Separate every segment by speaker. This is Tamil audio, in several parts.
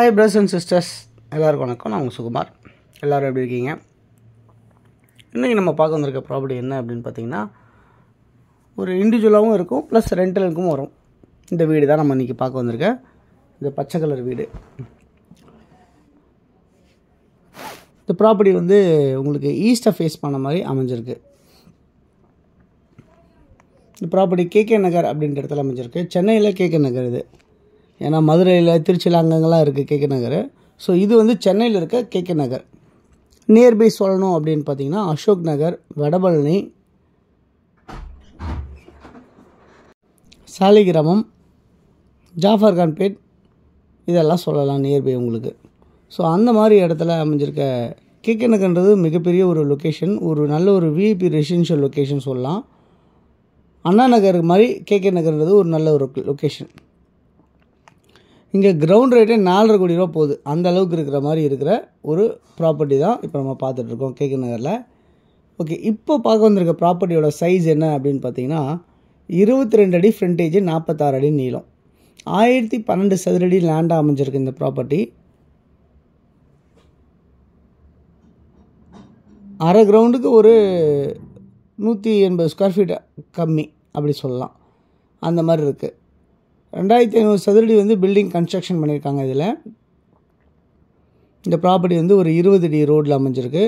Speaker 1: ஹாய் பிரதர்ஸ் அண்ட் சிஸ்டர்ஸ், எல்லாருக்கும் வணக்கம். நான் உங்கள் சுகுமார். எல்லோரும் எப்படி இருக்கீங்க? இன்றைக்கி நம்ம பார்க்க வந்திருக்க ப்ராப்பர்ட்டி என்ன அப்படின்னு பார்த்தீங்கன்னா, ஒரு இண்டிவிஜுவலாகவும் இருக்கும் ப்ளஸ் ரெண்டலுக்கும் வரும். இந்த வீடு தான் நம்ம இன்றைக்கி பார்க்க வந்திருக்க இந்த பச்சை கலர் வீடு. இந்த ப்ராப்பர்ட்டி வந்து உங்களுக்கு ஈஸ்ட்டை ஃபேஸ் பண்ண மாதிரி அமைஞ்சிருக்கு. இந்த ப்ராப்பர்ட்டி கேகே நகர் அப்படின்ற இடத்துல அமைஞ்சிருக்கு. சென்னையில் கேகே நகர் இது. ஏன்னா மதுரையில், திருச்சியில் அங்கங்கெல்லாம் இருக்குது கேகே நகர். ஸோ இது வந்து சென்னையில் இருக்க கேகே நகர். நியர்பை சொல்லணும் அப்படின்னு பார்த்தீங்கன்னா அசோக் நகர், வடபழனி, சாலிகிராமம், ஜாஃபர்கான்பேட் இதெல்லாம் சொல்லலாம் நியர்பை உங்களுக்கு. ஸோ அந்த மாதிரி இடத்துல அமைஞ்சிருக்க கேகே நகர்ன்றது மிகப்பெரிய ஒரு லொக்கேஷன், ஒரு நல்ல ஒரு விஐபி ரெசிடென்ஷியல் லொக்கேஷன் சொல்லலாம். அண்ணா நகர் மாதிரி கேகே நகர்ன்றது ஒரு நல்ல ஒரு லொக்கேஷன். இங்கே கிரவுண்ட் ரேட்டே 4.5 கோடி ரூபா போகுது. அந்த அளவுக்கு இருக்கிற மாதிரி இருக்கிற ஒரு ப்ராப்பர்ட்டி தான் இப்போ நம்ம பார்த்துட்ருக்கோம் கேகே நகரில். ஓகே, இப்போ பார்க்க வந்திருக்க ப்ராப்பர்ட்டியோட சைஸ் என்ன அப்படின்னு பார்த்தீங்கன்னா 22 அடி ஃப்ரண்டேஜ், 46 அடி நீளம், 1012 சதுரடி லேண்டாக அமைஞ்சிருக்கு இந்த ப்ராப்பர்ட்டி. அரை கிரவுண்டுக்கு ஒரு 180 ஸ்கொயர் ஃபீட் கம்மி அப்படி சொல்லலாம். அந்த மாதிரி இருக்குது. 2500 சதுரடி வந்து பில்டிங் கன்ஸ்ட்ரக்ஷன் பண்ணியிருக்காங்க. இதில் இந்த ப்ராப்பர்ட்டி வந்து ஒரு 20 அடி ரோட்டில் அமைஞ்சிருக்கு.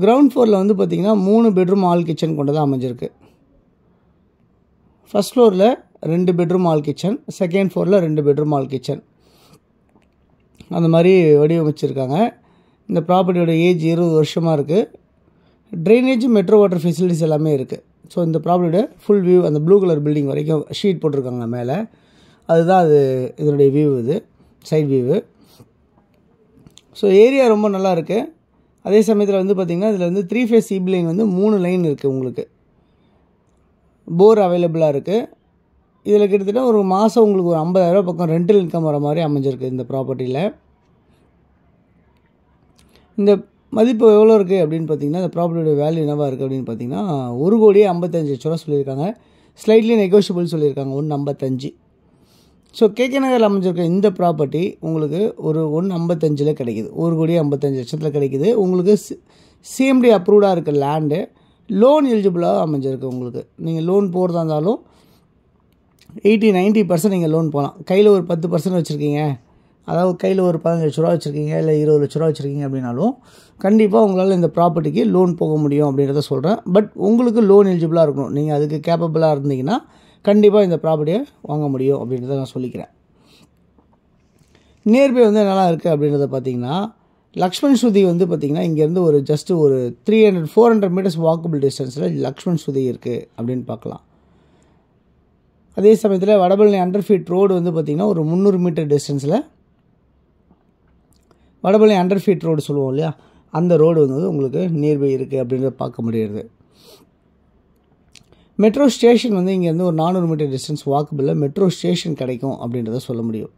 Speaker 1: கிரவுண்ட் ஃப்ளோரில் வந்து பார்த்திங்கன்னா 3 பெட்ரூம் ஆல் கிச்சன் கொண்டதாக அமைஞ்சிருக்கு. ஃபஸ்ட் ஃப்ளோரில் 2 பெட்ரூம் ஆல் கிச்சன், செகண்ட் ஃப்ளோரில் 2 பெட்ரூம் ஆல் கிச்சன், அந்த மாதிரி வடிவமைச்சிருக்காங்க. இந்த ப்ராப்பர்ட்டியோட ஏஜ் 20 வருஷமாக இருக்குது. ட்ரைனேஜ், மெட்ரோ வாட்டர் ஃபெசிலிட்டிஸ் எல்லாமே இருக்குது. ஸோ இந்த ப்ராப்பர்ட்டியோட ஃபுல் வியூ அந்த ப்ளூ கலர் பில்டிங் வரைக்கும் ஷீட் போட்டிருக்காங்க மேலே. அதுதான் அது இதனுடைய வியூ, இது சைட் வியூவு. ஸோ ஏரியா ரொம்ப நல்லா இருக்குது. அதே சமயத்தில் வந்து பார்த்திங்கன்னா இதில் வந்து 3 ஃபேஸ் சீப் லைன் வந்து 3 லைன் இருக்குது. உங்களுக்கு போர் அவைலபிளாக இருக்குது. இதில் கிட்டத்தட்ட ஒரு மாதம் உங்களுக்கு ஒரு 50,000 பக்கம் ரெண்டல் இன்கம் வர மாதிரி அமைஞ்சிருக்கு இந்த ப்ராப்பர்ட்டியில். இந்த மதிப்பு எவ்வளோ இருக்குது அப்படின்னு பார்த்தீங்கன்னா, இந்த ப்ராப்பர்ட்டியோட வேல்யூ என்னவாக இருக்குது அப்படின்னு பார்த்தீங்கன்னா 1,55,00,000 சொல்லியிருக்காங்க. ஸ்லைட்லி நெகோஷியபிள் சொல்லியிருக்காங்க 1,55. ஸோ கேகே நகரில் அமைஞ்சிருக்க இந்த ப்ராப்பர்ட்டி உங்களுக்கு ஒரு 1,55 கிடைக்குது. 1,55,00,000 கிடைக்குது. உங்களுக்கு சிஎம்டி அப்ரூவ்டாக இருக்க லேண்டு, லோன் எலிஜிபிளாக அமைஞ்சிருக்கு. உங்களுக்கு நீங்கள் லோன் போகிறதா இருந்தாலும் 80-90% நீங்கள் லோன் போகலாம். கையில் ஒரு 10% வச்சுருக்கீங்க, அதாவது கையில் ஒரு 15 லட்ச ரூபா வச்சுருக்கீங்க, இல்லை 20 லட்ச ரூபா வச்சுருக்கீங்க அப்படின்னாலும் கண்டிப்பாக உங்களால் இந்த ப்ராப்பர்ட்டிக்கு லோன் போக முடியும் அப்படின்றத சொல்கிறேன். பட் உங்களுக்கு லோன் எலிஜிபிளாக இருக்கணும். நீங்கள் அதுக்கு கேப்பபிளாக இருந்தீங்கன்னா கண்டிப்பாக இந்த ப்ராப்பர்ட்டியை வாங்க முடியும் அப்படின்றத நான் சொல்லிக்கிறேன். நியர்பை வந்து நல்லா இருக்குது அப்படின்றத பார்த்தீங்கன்னா, லக்ஷ்மண் ஸ்ருதி வந்து பார்த்திங்கன்னா இங்கேருந்து ஒரு ஜஸ்ட்டு ஒரு 400 மீட்டர்ஸ் வாக்கபிள் டிஸ்டன்ஸில் லக்ஷ்மண் ஸ்ருதி இருக்குது அப்படின்னு பார்க்கலாம். அதே சமயத்தில் வடபழனி அண்டர்ஃபீட் ரோடு வந்து பார்த்திங்கன்னா ஒரு 300 மீட்டர் டிஸ்டன்ஸில் வடபழனி அண்டர்ஃபீட் ரோடு சொல்லுவோம் இல்லையா, அந்த ரோடு வந்து உங்களுக்கு நியர்பை இருக்குது அப்படின்றத பார்க்க முடியுது. மெட்ரோ ஸ்டேஷன் வந்து இங்கேருந்து ஒரு 400 மீட்டர் டிஸ்டன்ஸ் வாக்கபிளில் மெட்ரோ ஸ்டேஷன் கிடைக்கும் அப்படின்றத சொல்ல முடியும்.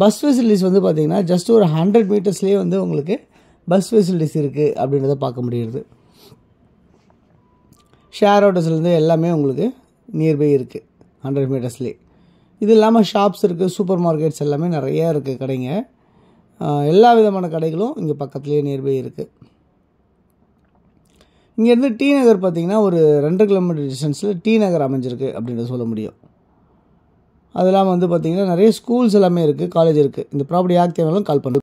Speaker 1: பஸ் ஃபெசிலிட்டிஸ் வந்து பார்த்திங்கன்னா ஜஸ்ட் ஒரு 100 மீட்டர்ஸ்லேயே வந்து உங்களுக்கு பஸ் ஃபெசிலிட்டிஸ் இருக்குது அப்படின்றத பார்க்க முடியுது. ஷேர் ஆட்டோஸ்லேருந்து எல்லாமே உங்களுக்கு நியர்பை இருக்குது 100 மீட்டர்ஸ்லேயே. இது இல்லாமல் ஷாப்ஸ் இருக்குது, சூப்பர் மார்க்கெட்ஸ் எல்லாமே நிறையா இருக்குது கடைங்க. எல்லா விதமான கடைகளும் இங்கே பக்கத்துலேயே நியர்பை இருக்குது. இங்கேருந்து டி நகர் பார்த்திங்கன்னா ஒரு 2 கிலோமீட்டர் டிஸ்டன்ஸில் டி நகர் அமைஞ்சிருக்கு அப்படின்றத சொல்ல முடியும். அது இல்லாமல் வந்து பார்த்திங்கன்னா நிறைய ஸ்கூல்ஸ் எல்லாமே இருக்குது, காலேஜ் இருக்குது. இந்த ப்ராப்பர்ட்டி யாருக்கு தேவைனாலும் கால் பண்ணுங்க.